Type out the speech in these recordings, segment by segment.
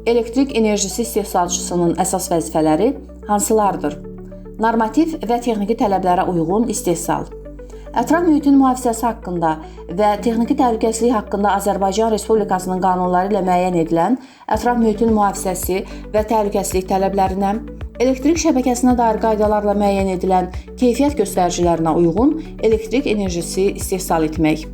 Elektrik enerjisi istehsalçısının əsas vəzifələri hansılardır? Normativ və texniki tələblərə uyğun istehsal. Ətraf mühitin mühafizəsi haqqında və texniki təhlükəsizlik haqqında Azərbaycan Respublikasının qanunları ilə müəyyən edilən ətraf mühitin mühafizəsi və təhlükəsizlik tələblərinə, elektrik şəbəkəsinə dair qaydalarla müəyyən edilən keyfiyyət göstəricilərinə uyğun elektrik enerjisi istehsal etmək,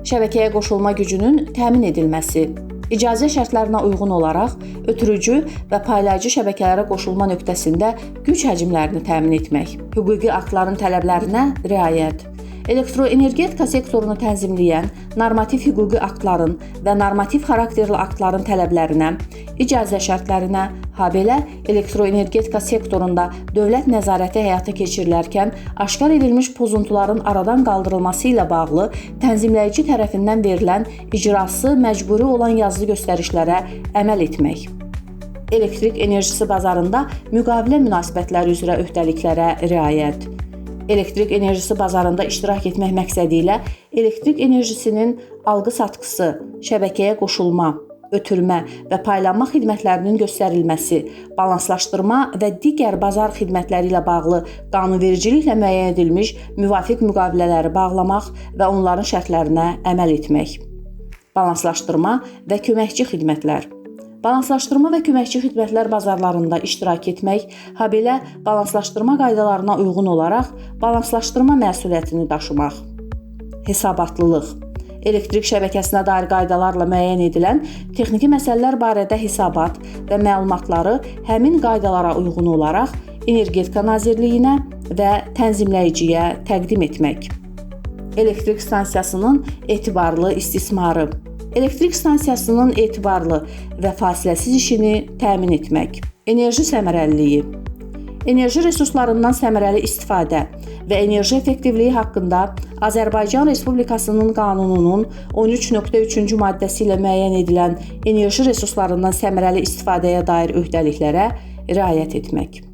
şəbəkəyə qoşulma gücünün təmin edilməsi, icazə şərtlərinə uyğun olaraq ötürücü və paylayıcı şəbəkələrə qoşulma nöqtəsində güc həcmlərini təmin etmək, hüquqi aktların tələblərinə riayət, elektroenergetika sektorunu tənzimləyən normativ hüquqi aktların və normativ xarakterli aktların tələblərinə, icazə şərtlərinə, habelə elektroenergetika sektorunda dövlət nəzarəti həyata keçirilərkən aşkar edilmiş pozuntuların aradan qaldırılması ilə bağlı tənzimləyici tərəfindən verilən icrası məcburi olan yazılı göstərişlərə əməl etmək. Elektrik enerjisi bazarında müqavilə münasibətləri üzrə öhdəliklərə riayət. Elektrik enerjisi bazarında iştirak etmək məqsədi ilə elektrik enerjisinin alqı-satqısı, şəbəkəyə qoşulma, ötürmə və paylanma xidmətlərinin göstərilməsi, balanslaşdırma və digər bazar xidmətləri ilə bağlı qanunvericiliklə müəyyən edilmiş müvafiq müqavilələri bağlamaq və onların şərtlərinə əməl etmək. Balanslaşdırma və köməkçi xidmətlər. Balanslaşdırma və köməkçi xidmətlər bazarlarında iştirak etmək, habelə balanslaşdırma qaydalarına uyğun olaraq balanslaşdırma məsuliyyətini daşımaq. Hesabatlılıq. Elektrik şəbəkəsinə dair qaydalarla müəyyən edilən texniki məsələlər barədə hesabat və məlumatları həmin qaydalara uyğun olaraq Energetika Nazirliyinə və tənzimləyiciyə təqdim etmək. Elektrik stansiyasının etibarlı istismarı. Elektrik stansiyasının etibarlı və fasiləsiz işini təmin etmək. Enerji səmərəliliyi. Enerji resurslarından səmərəli istifadə və enerji effektivliyi haqqında Azərbaycan Respublikasının qanununun 13.3-cü maddəsi ilə müəyyən edilən enerji resurslarından səmərəli istifadəyə dair öhdəliklərə riayət etmək.